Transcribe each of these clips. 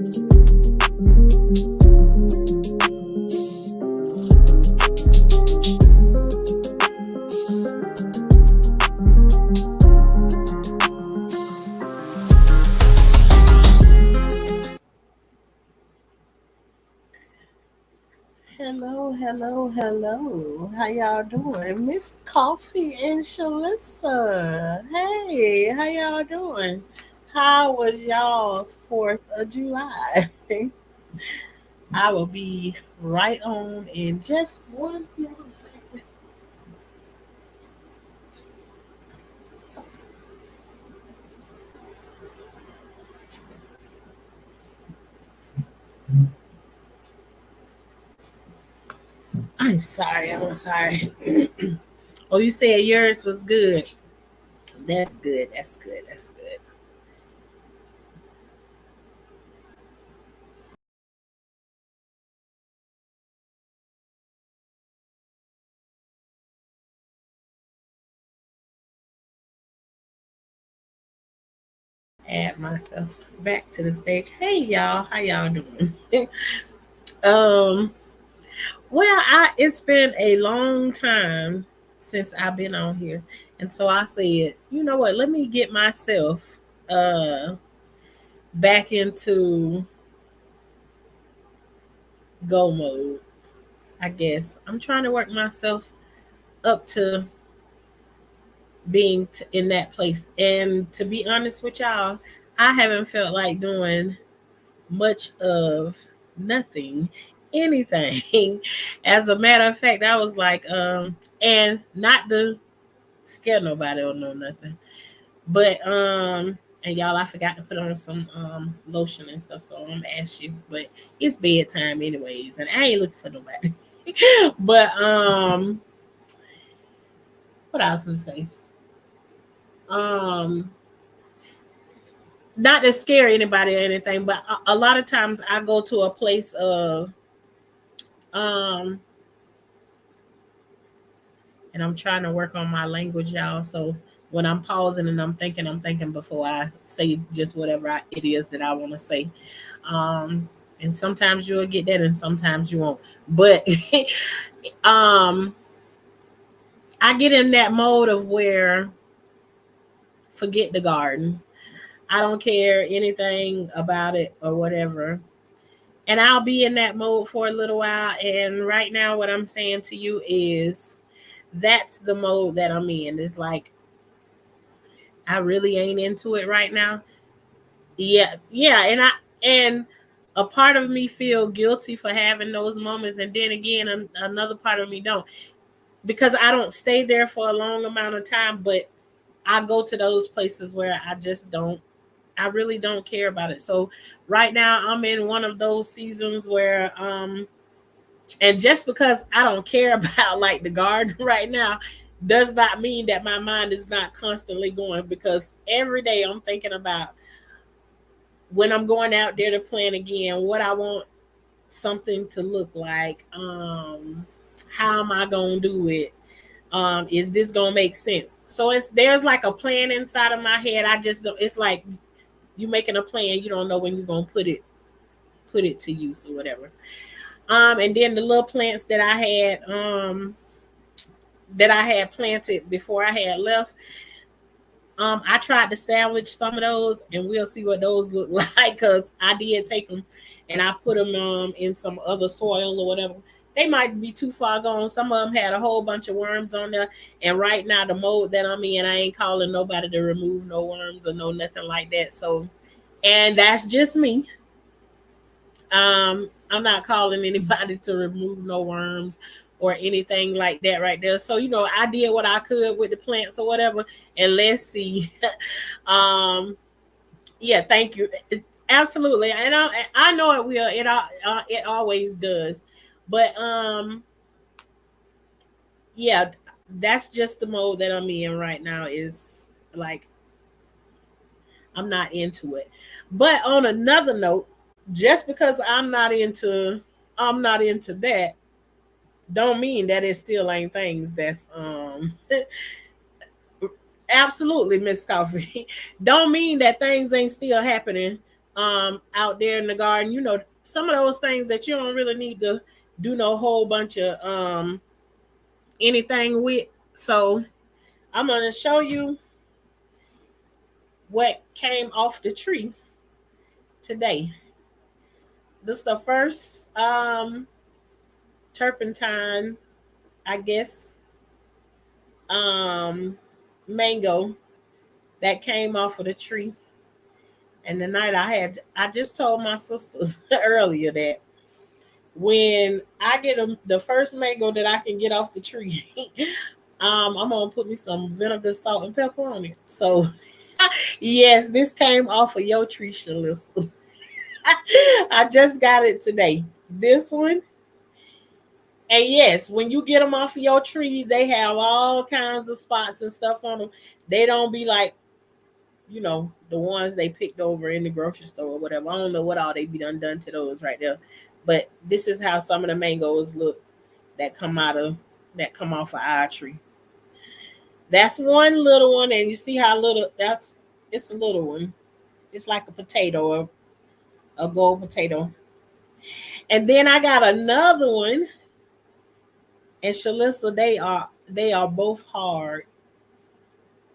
Hello, hello, hello. How y'all doing? Miss Coffee and Shalissa. Hey, how y'all doing? How was y'all's 4th of July? I will be right on in just one little second. I'm sorry, I'm sorry. Oh, you said yours was good. That's good, that's good, that's good. Add myself back to the stage. Hey y'all, how y'all doing? um Well, it's been a long time since I've been on here. And so I said, you know what, let me get myself uh back into go mode. I guess I'm trying to work myself up to being in that place. And to be honest with y'all, I haven't felt like doing much of nothing, anything. As a matter of fact, I was like, and not to scare nobody or no nothing. But and y'all, I forgot to put on some lotion and stuff, so I'm gonna ask you. But it's bedtime anyways, and I ain't looking for nobody. But what I was gonna say? Um, not to scare anybody or anything, but a lot of times I go to a place of um, and I'm trying to work on my language, y'all. So when I'm pausing and I'm thinking before I say just whatever it is that I want to say. Um, and sometimes you'll get that, and sometimes you won't. But um, I get in that mode of where forget the garden. I don't care anything about it or whatever. And I'll be in that mode for a little while. And right now, what I'm saying to you is that's the mode that I'm in. It's like I really ain't into it right now. Yeah, yeah, and a part of me feel guilty for having those moments, and then again, another part of me don't, because I don't stay there for a long amount of time. But I go to those places where I just don't. I really don't care about it. So right now, I'm in one of those seasons where and just because I don't care about like the garden right now does not mean that my mind is not constantly going, because every day I'm thinking about when I'm going out there to plant again, what I want something to look like. How am I gonna do it? Is this gonna make sense? So there's like a plan inside of my head. I just don't. It's like you making a plan. You don't know when you're gonna put it to use or whatever. And then the little plants that I had planted before I had left. I tried to salvage some of those, and we'll see what those look like, because I did take them and I put them in some other soil or whatever. They might be too far gone. Some of them had a whole bunch of worms on there, and right now the mode that I'm in, I ain't calling nobody to remove no worms or no nothing like that. So, and that's just me. I'm not calling anybody to remove no worms or anything like that right there. So, I did what I could with the plants or whatever, and let's see. um, yeah, thank you. Absolutely, and I know it will. It always does. But yeah, that's just the mode that I'm in right now. Is like I'm not into it. But on another note, just because I'm not into that, don't mean that it still ain't things that's absolutely, Miss Coffee. Don't mean that things ain't still happening out there in the garden. You know, some of those things that you don't really need to do no whole bunch of anything with. So I'm gonna show you what came off the tree today. This is the first turpentine, I guess, mango that came off of the tree. And the night I just told my sister earlier that when I get the first mango that I can get off the tree, I'm gonna put me some vinegar, salt, and pepper on it. So, yes, this came off of your tree, Shalissa. I just got it today. This one. And yes, when you get them off of your tree, they have all kinds of spots and stuff on them. They don't be like, you know, the ones they picked over in the grocery store or whatever. I don't know what all they be done to those right there. But this is how some of the mangoes look that come off of our tree. That's one little one, and you see how little it's a little one. It's like a potato or a gold potato. And then I got another one. And Shalissa, they are both hard.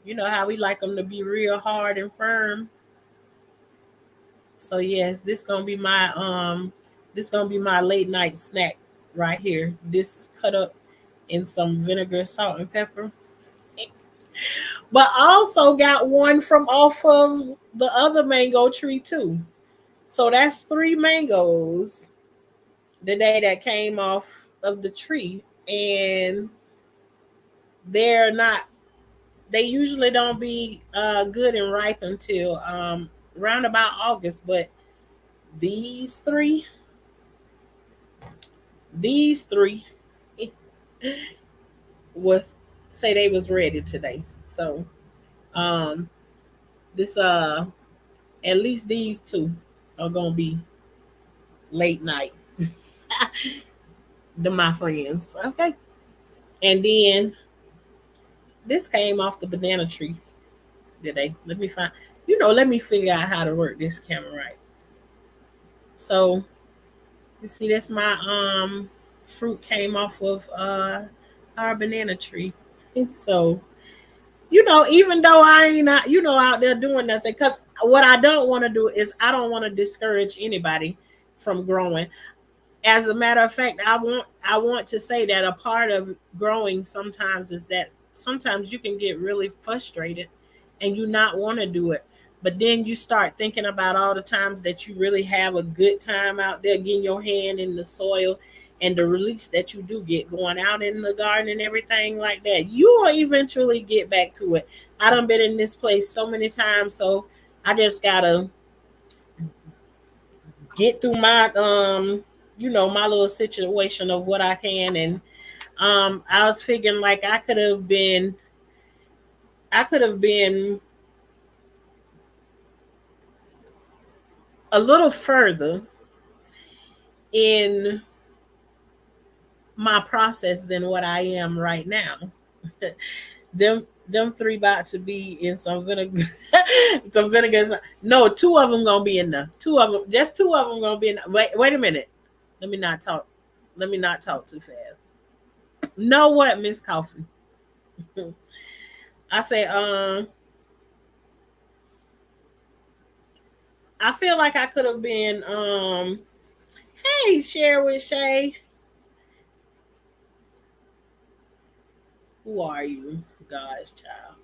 You know how we like them to be real hard and firm. So yes, this gonna be my late night snack right here. This cut up in some vinegar, salt, and pepper. But I also got one from off of the other mango tree too. So that's 3 mangoes the day that came off of the tree. And they're not, they usually don't be good and ripe until around about August. But these three was say they was ready today. So um this at least these two are gonna be late night to my friends. Okay. And then this came off the banana tree today. Let me figure out how to work this camera right. So you see that's my fruit came off of our banana tree. And so, even though I ain't not, out there doing nothing, because what I don't want to do is I don't want to discourage anybody from growing. As a matter of fact, I want to say that a part of growing sometimes is that sometimes you can get really frustrated and you not want to do it. But then you start thinking about all the times that you really have a good time out there getting your hand in the soil and the release that you do get going out in the garden and everything like that. You will eventually get back to it. I done been in this place so many times, so I just gotta get through my my little situation of what I can. And I was figuring like I could have been a little further in my process than what I am right now. them 3 about to be in some vinegar. Some vinegar. No, 2 of them gonna be in there. 2 of them, just 2 of them gonna be in there. Wait a minute. Let me not talk too fast. Know what, Miss Coffee? I say, I feel like I could have been, hey, share with Shay. Who are you, God's child?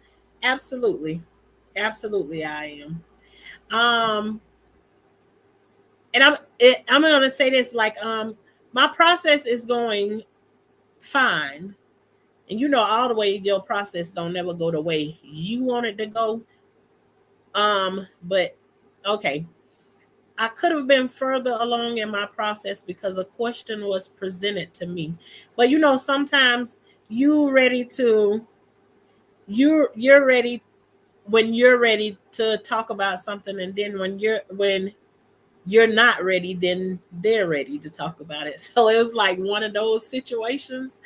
Absolutely. Absolutely, I am. And I'm gonna say this like, my process is going fine. And all the way your process don't never go the way you want it to go. But okay. I could have been further along in my process because a question was presented to me. But sometimes you're ready when you're ready to talk about something, and then when you're not ready, then they're ready to talk about it. So it was like one of those situations.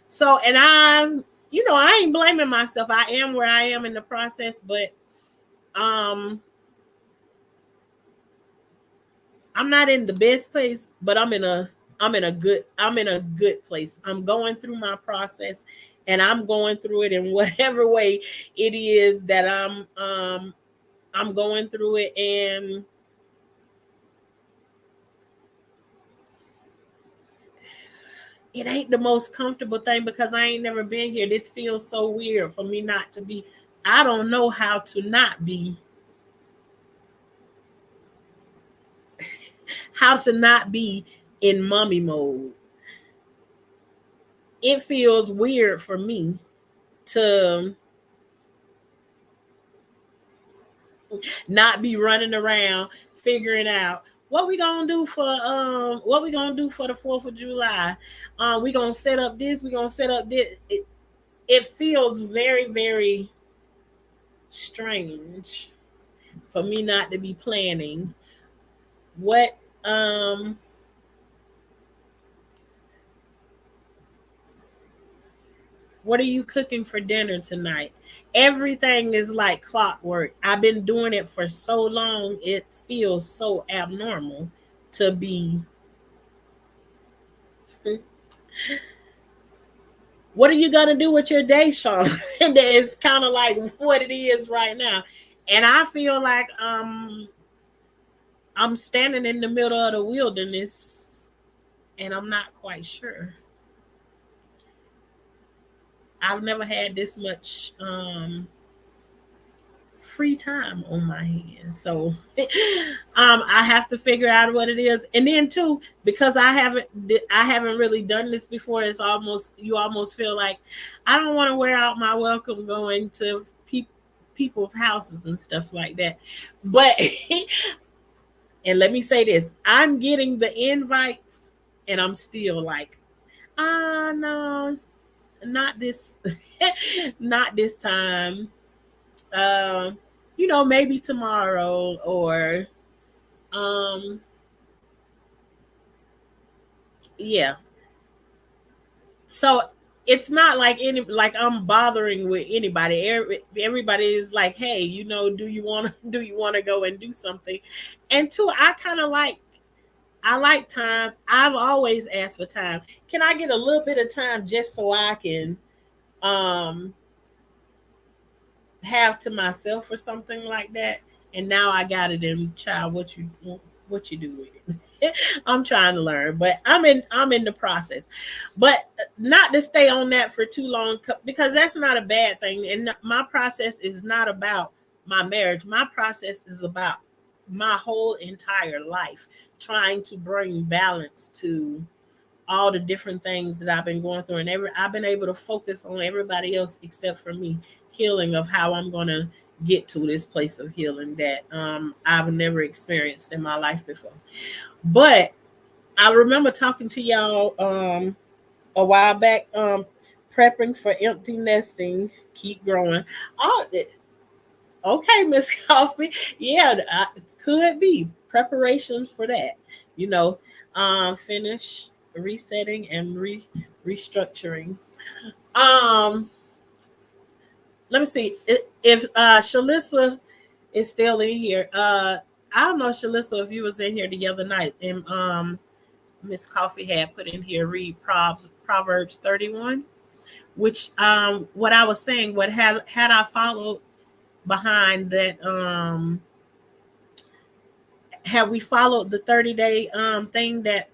So, and I ain't blaming myself. I am where I am in the process, but I'm not in the best place, but I'm in a good place. I'm going through my process, and I'm going through it in whatever way it is that I'm going through it. And it ain't the most comfortable thing because I ain't never been here. This feels so weird for me not to be. I don't know how to not be, how to not be in mommy mode. It feels weird for me to not be running around figuring out what we gonna do for the 4th of July. We gonna set up this, we gonna set up this. It feels very, very strange for me not to be planning what um what are you cooking for dinner tonight. Everything is like clockwork. I've been doing it for so long, it feels so abnormal to be. What are you gonna do with your day, Sean? And it's kind of like what it is right now. And I feel like I'm standing in the middle of the wilderness, and I'm not quite sure. I've never had this much free time on my hands. So I have to figure out what it is. And then too, because I haven't really done this before, it's almost, you almost feel like I don't want to wear out my welcome going to people's houses and stuff like that. But and let me say this, I'm getting the invites, and I'm still like, no, not this not this time. um Maybe tomorrow, or um yeah. So it's not like I'm bothering with anybody. Everybody is like, hey, do you want to go and do something. And two, I like time. I've always asked for time. Can I get a little bit of time just so I can um have to myself or something like that? And now I got it in, child. What you do with it? I'm trying to learn, but I'm in the process. But not to stay on that for too long, because that's not a bad thing. And my process is not about my marriage. My process is about my whole entire life, trying to bring balance to all the different things that I've been going through, and I've been able to focus on everybody else except for me, healing of how I'm gonna get to this place of healing that I've never experienced in my life before. But I remember talking to y'all a while back, prepping for empty nesting, keep growing. Oh, okay, Miss Coffee. Yeah, could be preparations for that. You know, finish resetting and restructuring. Um, Let me see if Shalissa is still in here. I don't know, Shalissa, if you was in here the other night, and Miss Coffee had put in here, read Proverbs 31, which what I was saying, what had I followed behind that, have we followed the 30-day thing that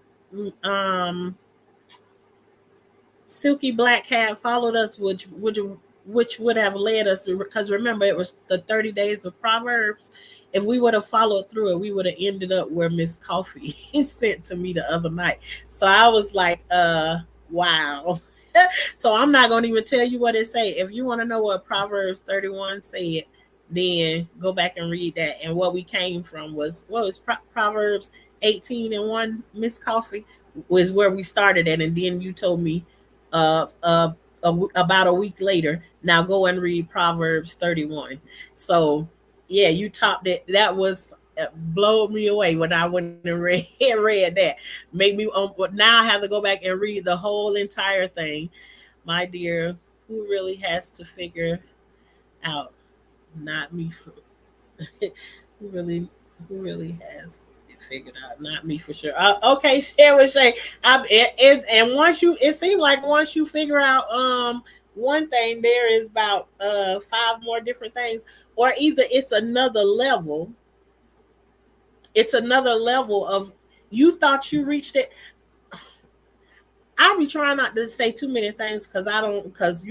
um Silky Black had followed us, which would have led us, because remember it was the 30 days of Proverbs. If we would have followed through it, we would have ended up where Miss Coffee sent to me the other night. So I was like, wow. So I'm not gonna even tell you what it say. If you want to know what Proverbs 31 said, then go back and read that. And what we came from was, what was Proverbs 18:1, Miss Coffee, was where we started at. And then you told me uh, uh, about a week later, now go and read Proverbs 31. So yeah, you topped it. That was blowed me away when I went and read that. Make me now I have to go back and read the whole entire thing. My dear, who really has to figure out? Not me. Who really, who really has to figured out, not me for sure. Okay, share with Shay. And once you, it seems like once you figure out one thing, there is about five more different things, or either it's another level. It's another level of, you thought you reached it. I'll be trying not to say too many things because I don't, because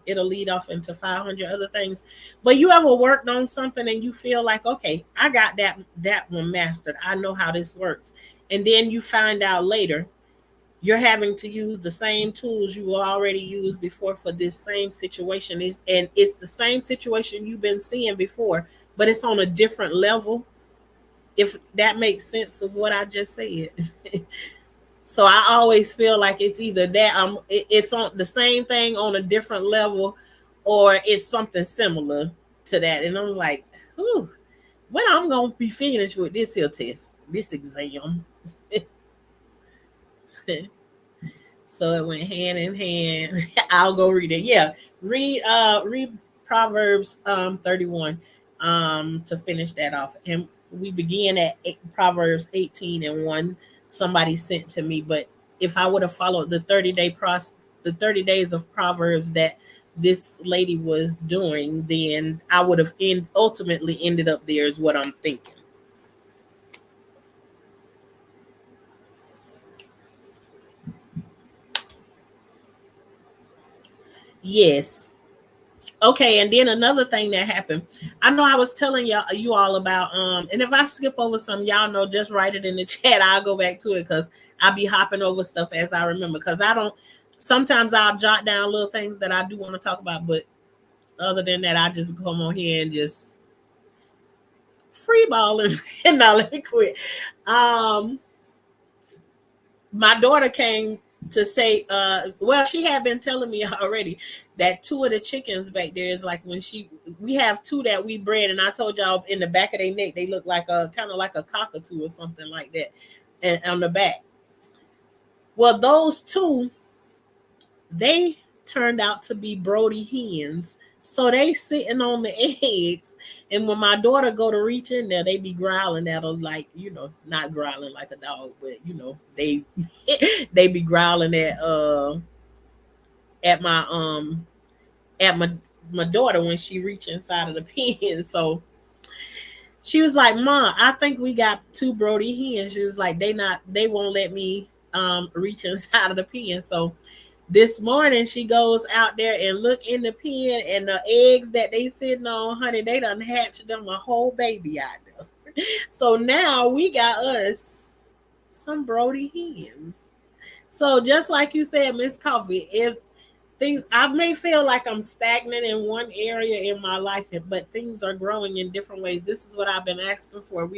it'll lead off into 500 other things. But you ever worked on something and you feel like, okay, I got that one mastered. I know how this works. And then you find out later you're having to use the same tools you already used before for this same situation. And it's the same situation you've been seeing before, but it's on a different level. If that makes sense of what I just said. So I always feel like it's either that it's on the same thing on a different level, or it's something similar to that. And I'm like, whew, when I'm gonna be finished with this here test, this exam. So it went hand in hand. I'll go read it. Yeah. Read Proverbs 31 to finish that off. And we begin at Proverbs 18:1. Somebody sent to me, but if I would have followed the 30 days of Proverbs that this lady was doing, then I would have ultimately ended up there, is what I'm thinking. Yes. Okay, and then another thing that happened. I know I was telling you all about and if I skip over some, y'all know, just write it in the chat. I'll go back to it because I'll be hopping over stuff as I remember. Because I don't, sometimes I'll jot down little things that I do want to talk about, but other than that, I just come on here and just free balling and now let me quit. My daughter came to say, well, she had been telling me already that two of the chickens back there is like, when we have two that we bred, and I told y'all in the back of their neck they look like a kind of like a cockatoo or something like that, and on the back. Well, those two, they turned out to be Brody hens. So they sitting on the eggs, and when my daughter go to reach in there, they be growling at her, like, not growling like a dog, but they they be growling at my daughter when she reach inside of the pen. So she was like, "Mom, I think we got two Brody hens." She was like, they won't let me reach inside of the pen. So this morning she goes out there and look in the pen, and the eggs that they sitting on, honey, they done hatched them a whole baby out there. So now we got us some Brody hens. So just like you said, Miss Coffee, if things, I may feel like I'm stagnant in one area in my life, but things are growing in different ways. This is what I've been asking for.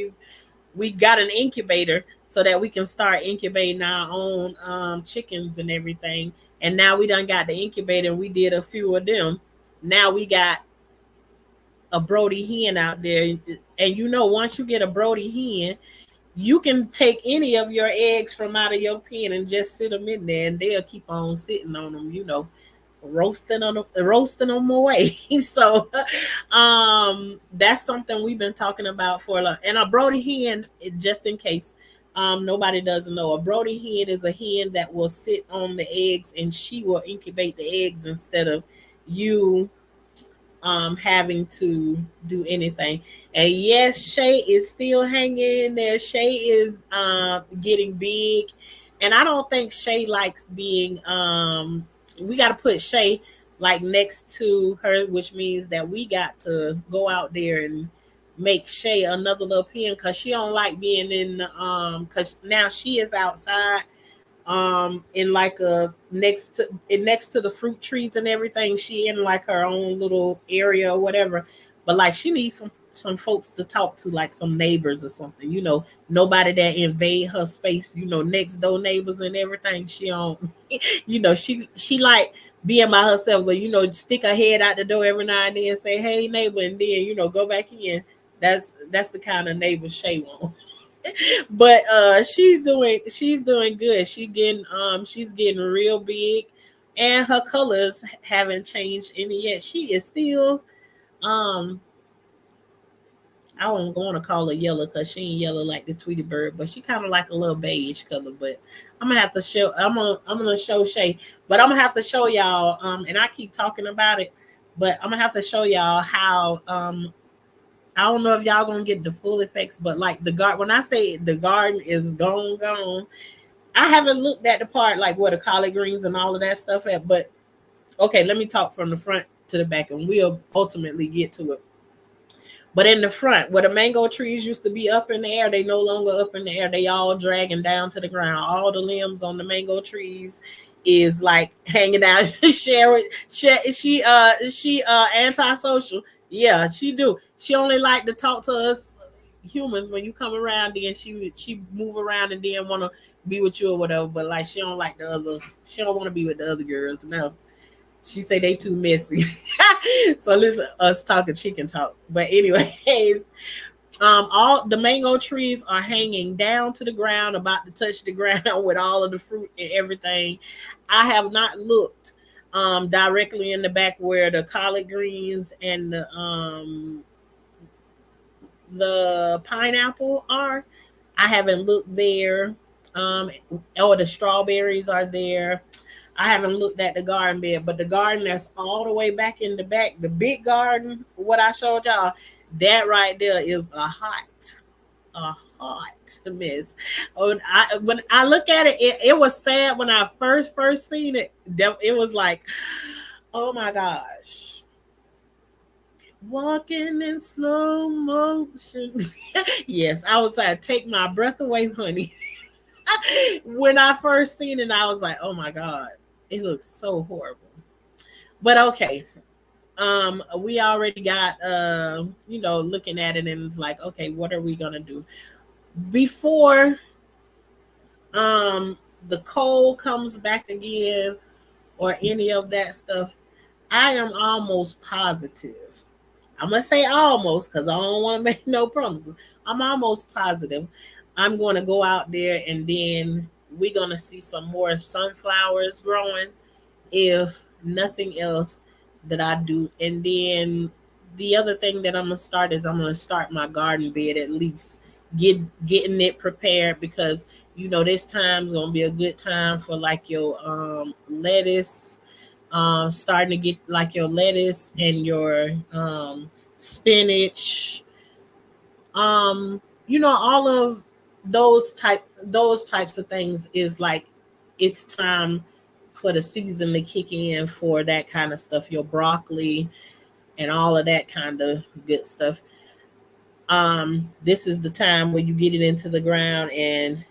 We got an incubator so that we can start incubating our own chickens and everything. And now we done got the incubator, and we did a few of them. Now we got a Brody hen out there. And once you get a Brody hen, you can take any of your eggs from out of your pen and just sit them in there, and they'll keep on sitting on them, roasting them away. So that's something we've been talking about for a long. And a Brody hen, just in case nobody doesn't know, a Brody hen is a hen that will sit on the eggs, and she will incubate the eggs instead of you having to do anything. And yes, Shay is still hanging in there. Shay is getting big, and I don't think Shay likes being we got to put Shay like next to her, which means that we got to go out there and make Shay another little pen, because she don't like being in because now she is outside in like a next to the fruit trees and everything. She in like her own little area or whatever, but like she needs some folks to talk to, like some neighbors or something, nobody that invade her space, next door neighbors and everything. She don't she like being by herself, but stick her head out the door every now and then, say hey neighbor, and then go back in. That's the kind of neighbor Shay wants. But she's doing good. She's getting real big, and her colors haven't changed any yet. She is still um I won't going to call her yellow because she ain't yellow like the Tweety Bird, but she kind of like a little beige color. But I'm gonna have to show. I'm gonna show Shay, but I'm gonna have to show y'all. And I keep talking about it, but I'm gonna have to show y'all how. I don't know if y'all gonna get the full effects, but like the garden. When I say the garden is gone, I haven't looked at the part like where the collard greens and all of that stuff at. But okay, let me talk from the front to the back, and we'll ultimately get to it. But in the front, where the mango trees used to be up in the air, they no longer up in the air. They all dragging down to the ground. All the limbs on the mango trees is like hanging out. She antisocial. Yeah, she do. She only like to talk to us humans when you come around. Then she move around and then want to be with you or whatever. But like she don't like the other. She don't want to be with the other girls. No, she say they too messy. So listen, us talking chicken talk. But anyways, all the mango trees are hanging down to the ground, about to touch the ground with all of the fruit and everything. I have not looked directly in the back where the collard greens and the pineapple are. I haven't looked there. Or the strawberries are there. I haven't looked at the garden bed, but the garden that's all the way back in the back, the big garden, what I showed y'all, that right there is a hot mess. Oh, when I look at it, it was sad when I first seen it. It was like, oh my gosh, walking in slow motion. Yes, I was like, take my breath away, honey. When I first seen it, I was like, oh my god, it looks so horrible. But okay, we already got looking at it, and it's like, okay, what are we gonna do before the cold comes back again or any of that stuff? I am almost positive. I'm gonna say almost because I don't want to make no promises. I'm almost positive I'm going to go out there, and then we're going to see some more sunflowers growing, if nothing else that I do. And then the other thing that I'm going to start is I'm going to start my garden bed, at least getting it prepared, because this time is going to be a good time for like your lettuce, starting to get like your lettuce and your spinach, all of those types of things. Is like it's time for the season to kick in for that kind of stuff, your broccoli and all of that kind of good stuff. This is the time where you get it into the ground and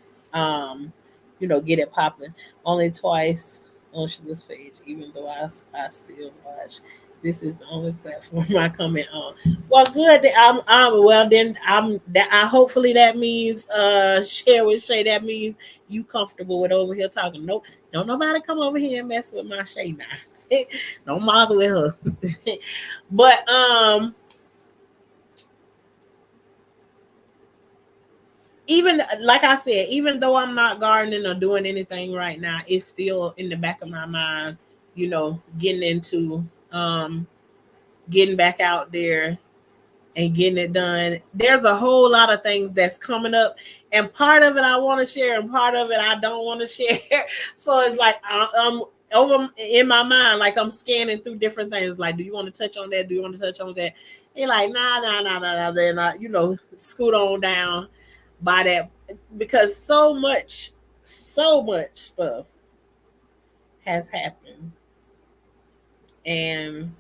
get it popping. Only twice on Shalia's page, even though I still watch. This is the only platform I comment on. Well, good. Well then I hopefully that means share with Shay. That means you comfortable with over here talking. Nope, don't nobody come over here and mess with my Shay now. Don't bother with her. But even like I said, even though I'm not gardening or doing anything right now, it's still in the back of my mind, getting into getting back out there and getting it done. There's a whole lot of things that's coming up, and part of it I want to share, and part of it I don't want to share. So it's like I'm over in my mind, like I'm scanning through different things. Like, do you want to touch on that? Do you want to touch on that? And like, nah. Then scoot on down by that, because so much stuff has happened, and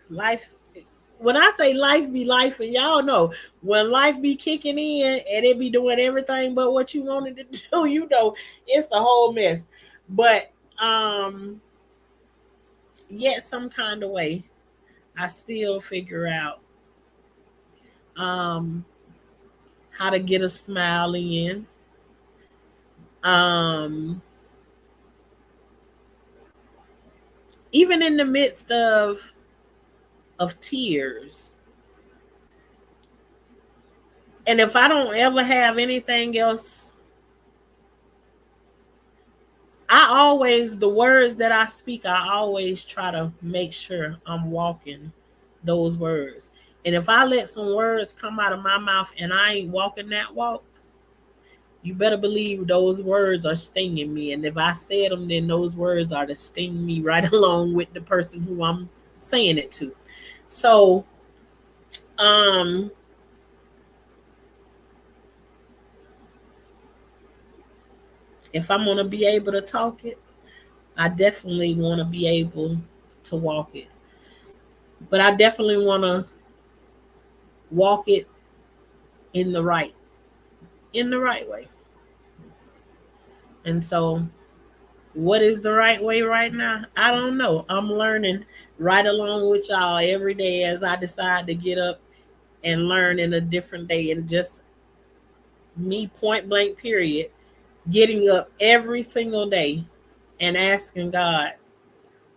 life. When I say life be life, and y'all know when life be kicking in and it be doing everything but what you wanted to do, it's a whole mess. But yet some kind of way, I still figure out how to get a smile in. Even in the midst of tears. And if I don't ever have anything else, the words that I speak, I always try to make sure I'm walking those words. And if I let some words come out of my mouth and I ain't walking that walk, you better believe those words are stinging me. And if I said them, then those words are to sting me right along with the person who I'm saying it to. So, um, if I'm going to be able to talk it, I definitely want to be able to walk it. But I definitely want to walk it in the right way. And so what is the right way right now? I don't know. I'm learning right along with y'all every day as I decide to get up and learn in a different day. And just me, point blank, period, getting up every single day and asking God,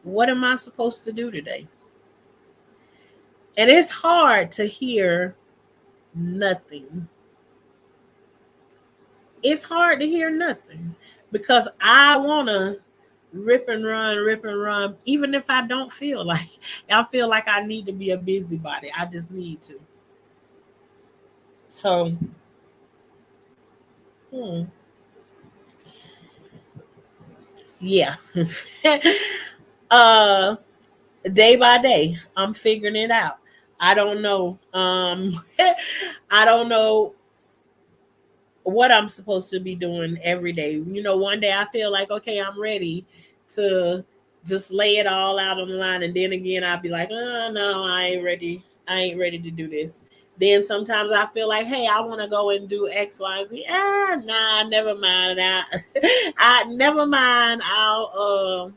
what am I supposed to do today? And it's hard to hear nothing. It's hard to hear nothing because I want to rip and run, even if I don't feel like. I feel like I need to be a busybody. I just need to. So, hmm, yeah. uh, Day by day, I'm figuring it out. I don't know. I don't know what I'm supposed to be doing every day. One day I feel like, okay, I'm ready to just lay it all out on the line. And then again, I'll be like, oh, no, I ain't ready. I ain't ready to do this. Then sometimes I feel like, hey, I want to go and do X, Y, Z. Nah, never mind. I never mind. I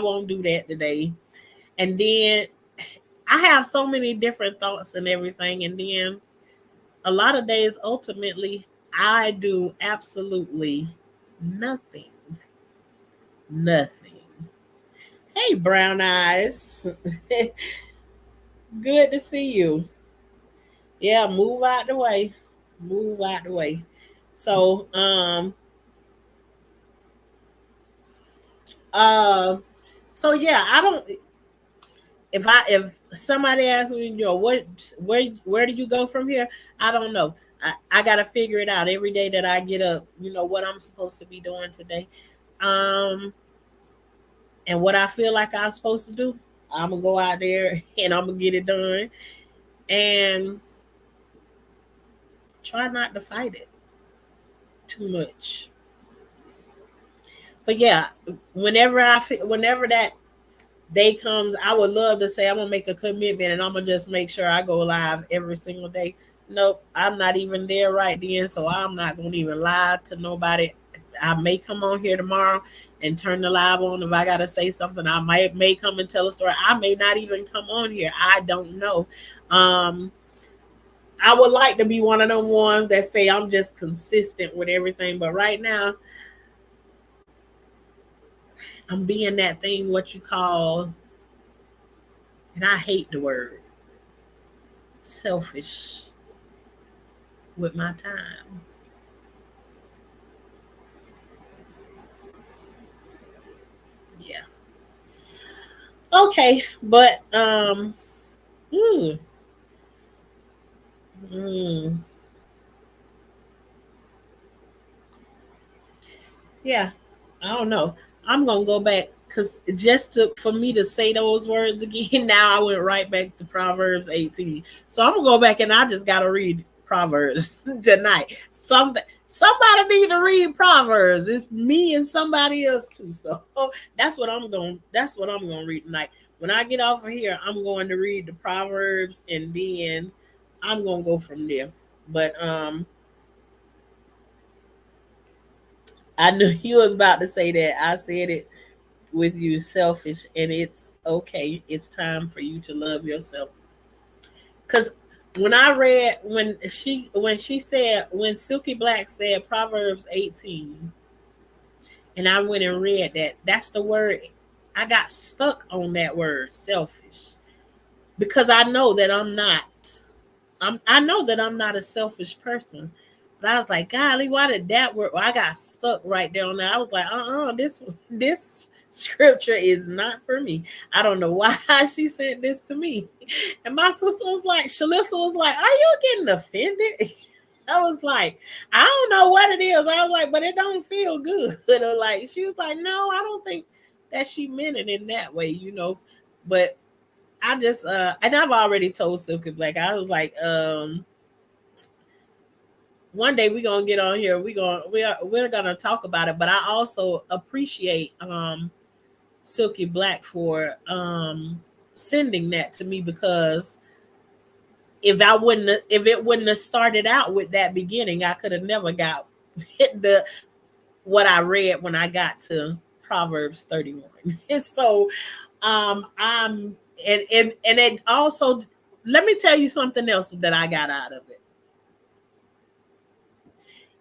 won't do that today. And then I have so many different thoughts and everything. And then a lot of days, ultimately, I do absolutely nothing. Nothing. Hey, brown eyes. Good to see you. Yeah, move out the way. Move out the way. So, uh, so yeah, I don't. If somebody asks me, where do you go from here? I don't know. I got to figure it out every day that I get up. What I'm supposed to be doing today. Um, and what I feel like I'm supposed to do, I'm gonna go out there and I'm gonna get it done, and try not to fight it too much. But yeah, whenever that day comes, I would love to say I'm gonna make a commitment and I'm gonna just make sure I go live every single day. Nope, I'm not even there right then, so I'm not gonna even lie to nobody. I may come on here tomorrow and turn the live on if I gotta say something. I may come and tell a story. I may not even come on here. I don't know. Um, I would like to be one of them ones that say I'm just consistent with everything, but right now I'm being that thing what you call, and I hate the word, selfish with my time. Yeah. Okay, but mm, mm, yeah, I don't know. I'm gonna go back because just for me to say those words again, now I went right back to Proverbs 18. So I'm gonna go back and I just gotta read Proverbs tonight. Somebody need to read Proverbs. It's me and somebody else too. So that's what I'm gonna read tonight. When I get off of here, I'm going to read the Proverbs and then I'm gonna go from there. But I knew you was about to say that. I said it with you, selfish, and it's okay. It's time for you to love yourself. Cause when I read when Silky Black said Proverbs 18, and I went and read that, that's the word. I got stuck on that word, selfish, because I know that I'm not. I know that I'm not a selfish person. But I was like, golly, why did that work? Well, I got stuck right there on that. I was like, this Scripture is not for me. I don't know why she sent this to me. And my sister was like, Shalissa was like, are you getting offended? I was like, I don't know what it is. I was like, but it don't feel good. Or like, she was like, no, I don't think that she meant it in that way, you know. But I just and I've already told Silky Black, I was like, one day we're gonna get on here, we're gonna talk about it. But I also appreciate Silky Black for sending that to me, because if it wouldn't have started out with that beginning, I could have never got what I read when I got to Proverbs 31. And so I'm and it also, let me tell you something else that I got out of it.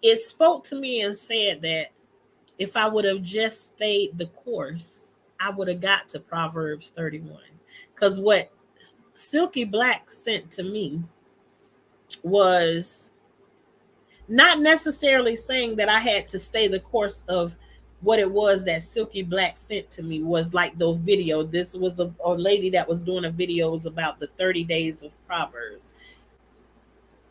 It spoke to me and said that if I would have just stayed the course, I would have got to Proverbs 31. Because what Silky Black sent to me was not necessarily saying that I had to stay the course of what it was that Silky Black sent to me. Was like those videos. This was a lady that was doing a videos about the 30 days of Proverbs.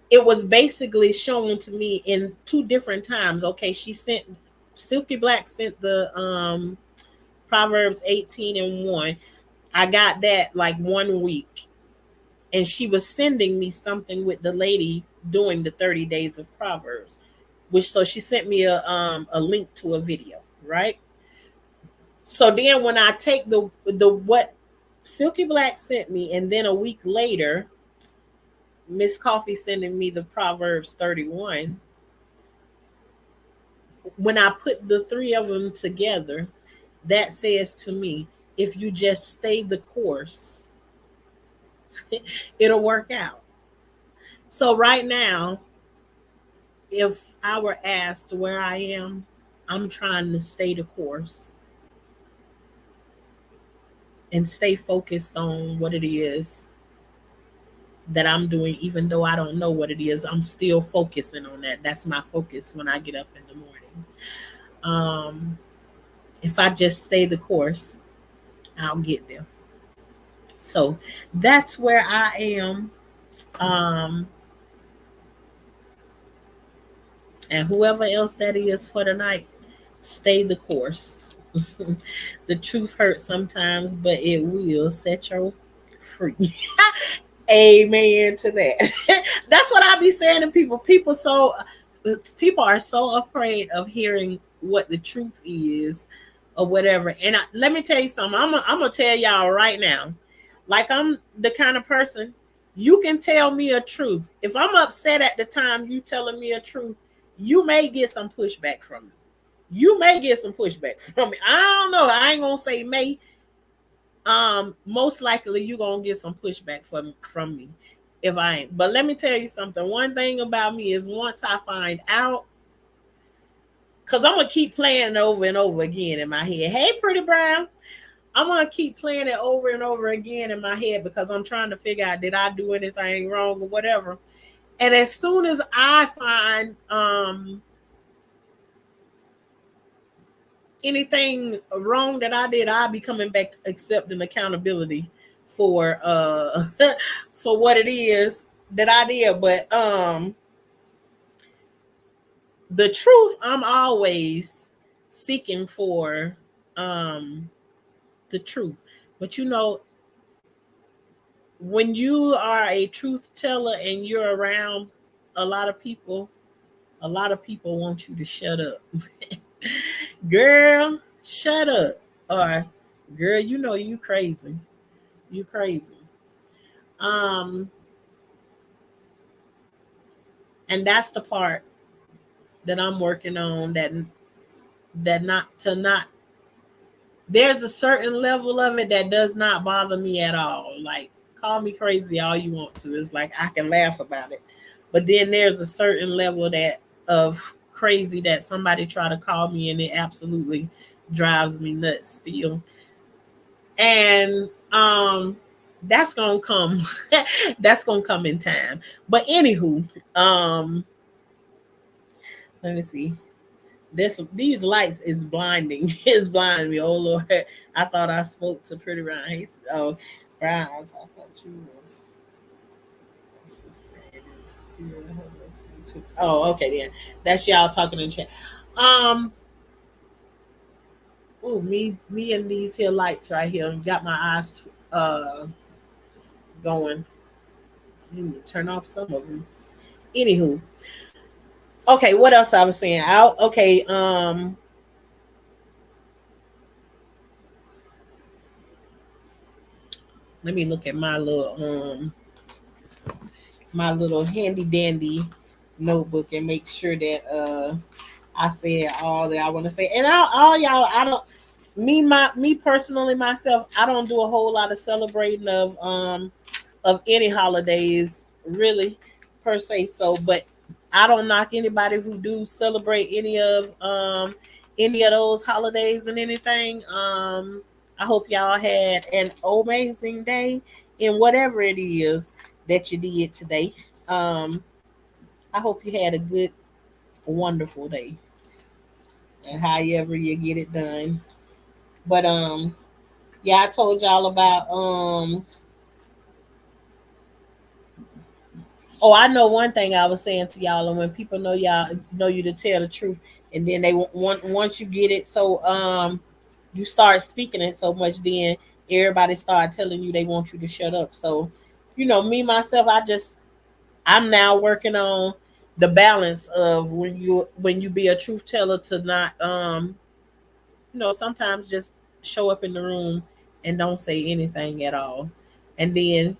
It was basically shown to me in two different times. Okay, Silky Black sent the Proverbs 18:1. I got that like 1 week. And she was sending me something with the lady doing the 30 days of Proverbs, so she sent me a link to a video, right? So then when I take the what Silky Black sent me, and then a week later, Miss Coffee sending me the Proverbs 31, when I put the three of them together, that says to me, if you just stay the course, it'll work out. So right now, if I were asked where I am, I'm trying to stay the course and stay focused on what it is that I'm doing. Even though I don't know what it is, I'm still focusing on that. That's my focus when I get up in the morning. If I just stay the course, I'll get there. So that's where I am. And whoever else that is for tonight, stay the course. The truth hurts sometimes, but it will set you free. Amen to that. That's what I be saying to people. People are so afraid of hearing what the truth is or whatever. And let me tell you something. I'm gonna tell y'all right now. Like, I'm the kind of person, you can tell me a truth. If I'm upset at the time you telling me a truth, you may get some pushback from me. You may get some pushback from me. I don't know. I ain't gonna say may. Most likely you're gonna get some pushback from me if I ain't. But let me tell you something. One thing about me is, once I find out, because I'm gonna keep playing it over and over again in my head. Hey, Pretty Brown. I'm gonna keep playing it over and over again in my head, because I'm trying to figure out, did I do anything wrong or whatever. And as soon as I find anything wrong that I did, I'll be coming back accepting accountability for for what it is that I did. But the truth, I'm always seeking for the truth. But you know, when you are a truth teller and you're around a lot of people want you to shut up. Girl, shut up. Or, girl, you know you crazy. You crazy. And that's the part that I'm working on, that not there's a certain level of it that does not bother me at all. Like, call me crazy all you want to. It's like I can laugh about it. But then there's a certain level of crazy that somebody try to call me, and it absolutely drives me nuts still. And that's gonna come. That's gonna come in time. But anywho, let me see. These lights is blinding. It's blinding me. Oh Lord, I thought I spoke to Pretty Brown. Oh, Browns. I thought you was my sister. It is still Oh, okay then. That's y'all talking in chat. Um. Oh, me and these here lights right here got my eyes going. You need to turn off some of them. Anywho, okay. What else I was saying? Out. Okay. Let me look at my little handy dandy notebook and make sure that I said all that I want to say. And all y'all, I don't me personally myself, I don't do a whole lot of celebrating of any holidays really per se. So, but I don't knock anybody who do celebrate any of those holidays and anything. I hope y'all had an amazing day in whatever it is that you did today. Um, I hope you had a good, wonderful day, and however you get it done. But yeah, I told y'all about Oh, I know one thing I was saying to y'all, and when people know you to tell the truth, and then they want once you get it, so you start speaking it so much, then everybody start telling you they want you to shut up. So, me myself, I'm now working on the balance of when you be a truth teller to not sometimes just show up in the room and don't say anything at all. And then,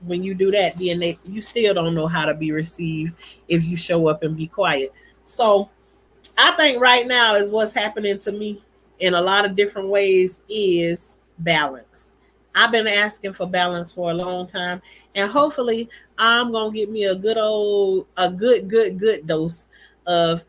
when you do that, then you still don't know how to be received if you show up and be quiet. So I think right now is what's happening to me in a lot of different ways is balance. I've been asking for balance for a long time, and hopefully I'm gonna get me a good dose of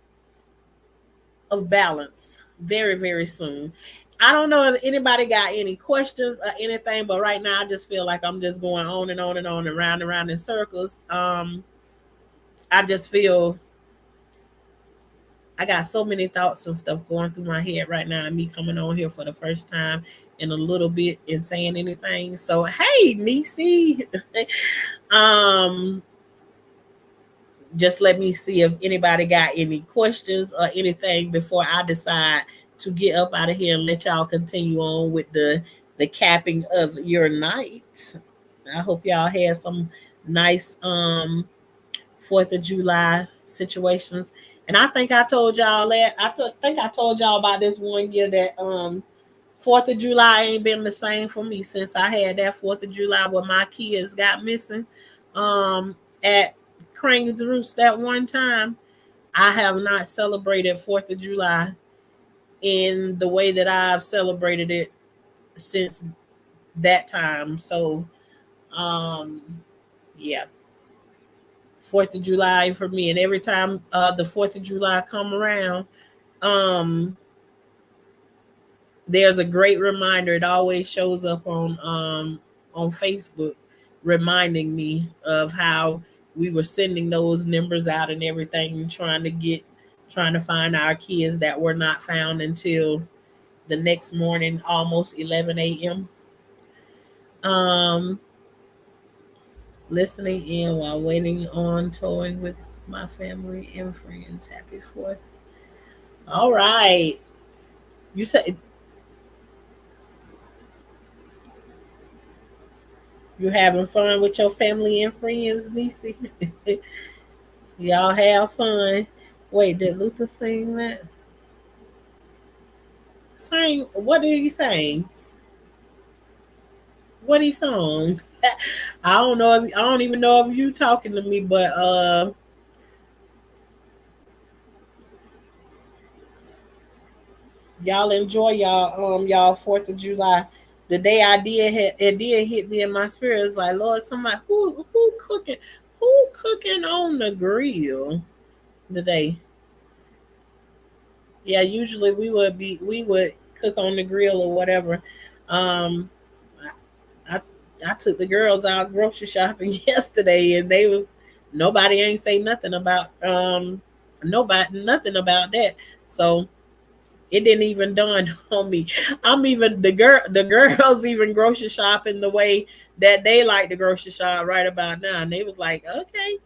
balance very, very soon. I don't know if anybody got any questions or anything, but right now I just feel like I'm just going on and on and on and round in circles. I just feel I got so many thoughts and stuff going through my head right now, and me coming on here for the first time in a little bit and saying anything. So hey, Nisi, um, just let me see if anybody got any questions or anything before I decide to get up out of here and let y'all continue on with the capping of your night. I hope y'all had some nice 4th of July situations. And I think I told y'all that think I told y'all about this one year that 4th of July ain't been the same for me since I had that 4th of July where my kids got missing at Crane's Roost that one time. I have not celebrated 4th of July in the way that I've celebrated it since that time. So, yeah, 4th of July for me. And every time the 4th of July come around, um, there's a great reminder. It always shows up on Facebook reminding me of how we were sending those numbers out and everything, trying to find our kids that were not found until the next morning, almost 11 a.m. Um, Listening in while waiting on towing with my family and friends. Happy 4th. All right. You said you having fun with your family and friends, Nisi? Y'all have fun. Wait, did Luther sing that? Sing? What did he sing? What he sung? I don't even know if you talking to me, but y'all enjoy y'all 4th of July. The day I it did hit me in my spirit. It's like, Lord, somebody who cooking on the grill today? Yeah, usually we would cook on the grill or whatever. Um, I I took the girls out grocery shopping yesterday, and nobody ain't say nothing about nobody, nothing about that. So it didn't even dawn on me. I'm even the girls even grocery shopping the way that they like to grocery shop right about now. And they was like, okay,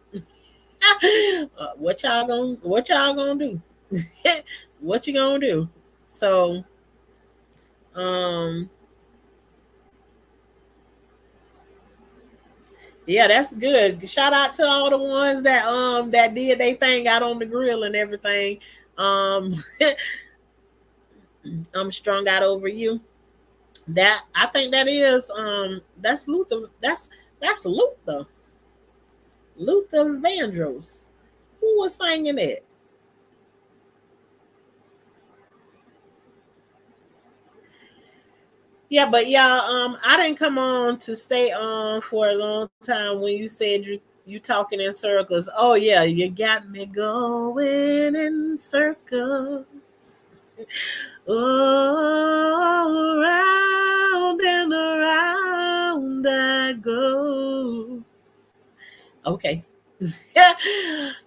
what y'all gonna do? What you gonna do? So um yeah, that's good. Shout out to all the ones that did they thing out on the grill and everything. Um I'm strung out over you. That I think that is that's Luther. That's Luther. Luther Vandross. Who was singing it? Yeah, but yeah, I didn't come on to stay on for a long time when you said you talking in circles. Oh yeah, you got me going in circles. Oh, around and around I go. Okay.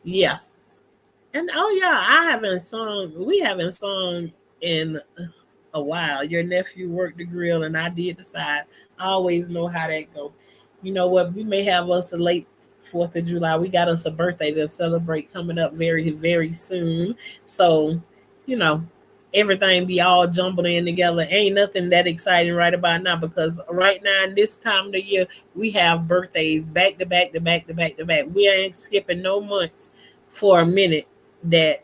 Yeah. And oh yeah, we haven't sung in a while. Your nephew worked the grill and I did the side. I always know how that go. You know what? We may have us a late 4th of July. We got us a birthday to celebrate coming up very, very soon. So, you know, everything be all jumbled in together. Ain't nothing that exciting right about now because right now in this time of the year we have birthdays back to back to back to back to back. We ain't skipping no months for a minute that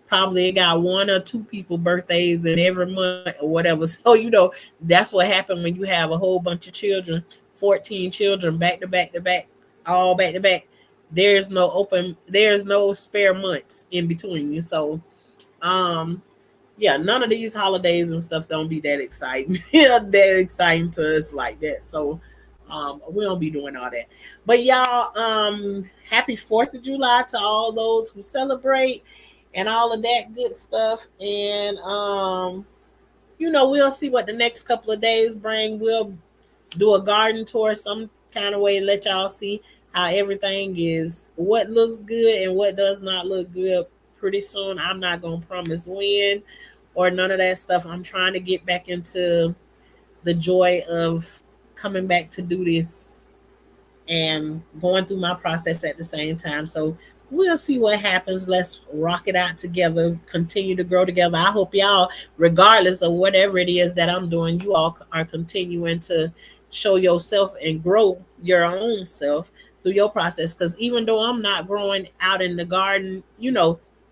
probably got one or two people birthdays in every month or whatever. So that's what happened when you have a whole bunch of children, 14 children back to back to back, all back to back. There's no spare months in between. So um yeah, none of these holidays and stuff don't be that exciting. That exciting to us like that. So we don't be doing all that. But y'all, happy 4th of July to all those who celebrate and all of that good stuff. And we'll see what the next couple of days bring. We'll do a garden tour some kind of way, let y'all see how everything is, what looks good and what does not look good pretty soon. I'm not gonna promise when or none of that stuff. I'm trying to get back into the joy of coming back to do this and going through my process at the same time. So we'll see what happens. Let's rock it out together, continue to grow together. I hope y'all, regardless of whatever it is that I'm doing, you all are continuing to show yourself and grow your own self through your process. Because even though I'm not growing out in the garden,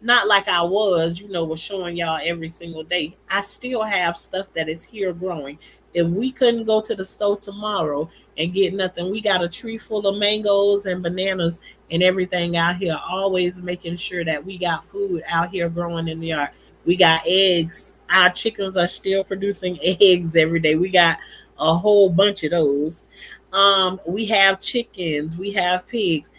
not like I was showing y'all every single day. I still have stuff that is here growing. If we couldn't go to the store tomorrow and get nothing, we got a tree full of mangoes and bananas and everything out here, always making sure that we got food out here growing in the yard. We got eggs. Our chickens are still producing eggs every day. We got a whole bunch of those. We have chickens, we have pigs.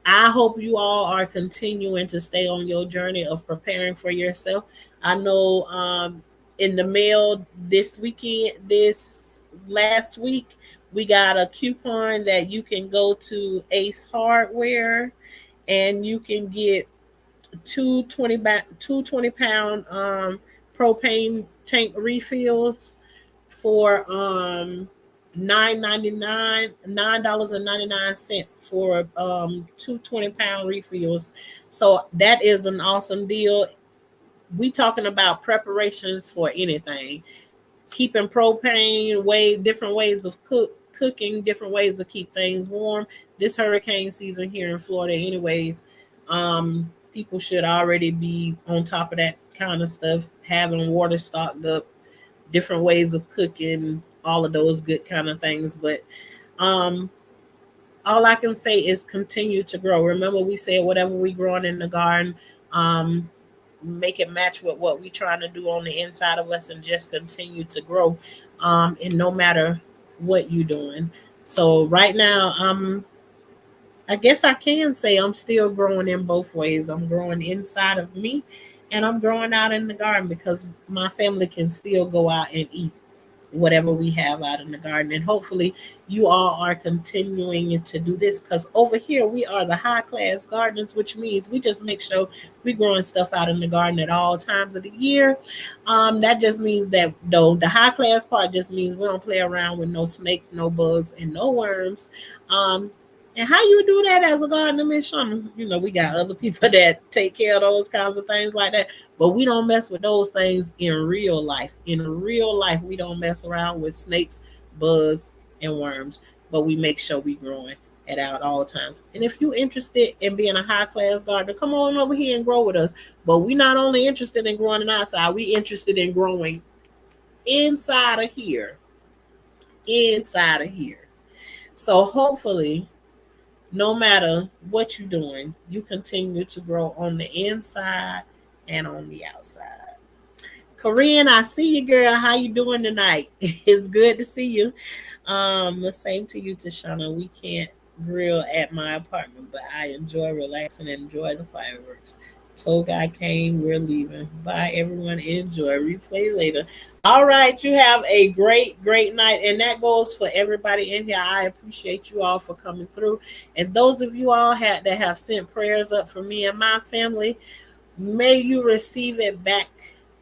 I hope you all are continuing to stay on your journey of preparing for yourself. I know in the mail this last week, we got a coupon that you can go to Ace Hardware and you can get two 20-pound propane tank refills for $9.99 for two 20-pound refills. So that is an awesome deal. We talking about preparations for anything, keeping propane, different ways of cooking, different ways to keep things warm. This hurricane season here in Florida anyways, people should already be on top of that kind of stuff, having water stocked up, different ways of cooking, all of those good kind of things. But um all I can say is continue to grow. Remember, we said whatever we growing in the garden, um make it match with what we trying to do on the inside of us and just continue to grow, and no matter what you doing. So right now, I guess I can say I'm still growing in both ways. I'm growing inside of me and I'm growing out in the garden because my family can still go out and eat. whatever we have out in the garden. And hopefully you all are continuing to do this, because over here we are the high class gardeners, which means we just make sure we're growing stuff out in the garden at all times of the year. That just means that, though, the high class part just means we don't play around with no snakes, no bugs, and no worms. Um, and how you do that as a gardener, Miss Shauna? You know, we got other people that take care of those kinds of things like that, but we don't mess with those things in real life. In real life, we don't mess around with snakes, bugs, and worms, but we make sure we growing at all times. And if you're interested in being a high class gardener, come on over here and grow with us. But we're not only interested in growing outside, we interested in growing inside of here. Inside of here. So hopefully, no matter what you're doing, you continue to grow on the inside and on the outside. Corinne, I see you, girl. How you doing tonight? It's good to see you. The same to you, Tashana. We can't grill at my apartment, but I enjoy relaxing and enjoy the fireworks. Told guy came, we're leaving. Bye, everyone. Enjoy. Replay later. All right, you have a great, great night, and that goes for everybody in here. I appreciate you all for coming through, and those of you all that have sent prayers up for me and my family, may you receive it back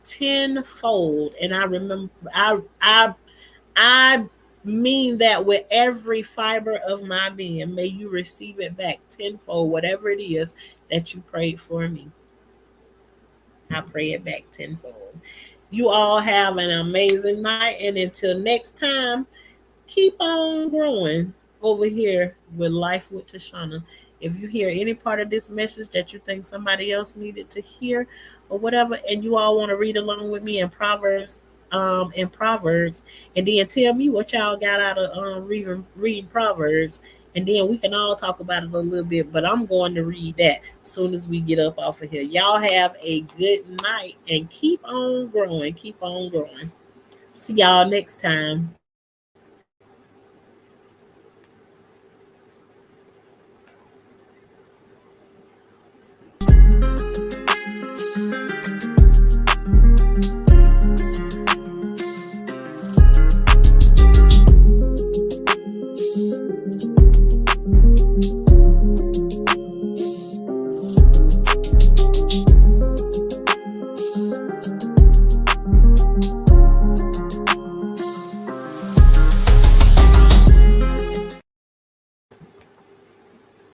tenfold. And I remember, I mean that with every fiber of my being. May you receive it back tenfold, whatever it is that you prayed for me. I pray it back tenfold. You all have an amazing night, and until next time, keep on growing over here with Life with Tashana. If you hear any part of this message that you think somebody else needed to hear or whatever, and you all want to read along with me in Proverbs, and then tell me what y'all got out of reading Proverbs, and then we can all talk about it a little bit. But I'm going to read that as soon as we get up off of here. Y'all have a good night and keep on growing. Keep on growing. See y'all next time.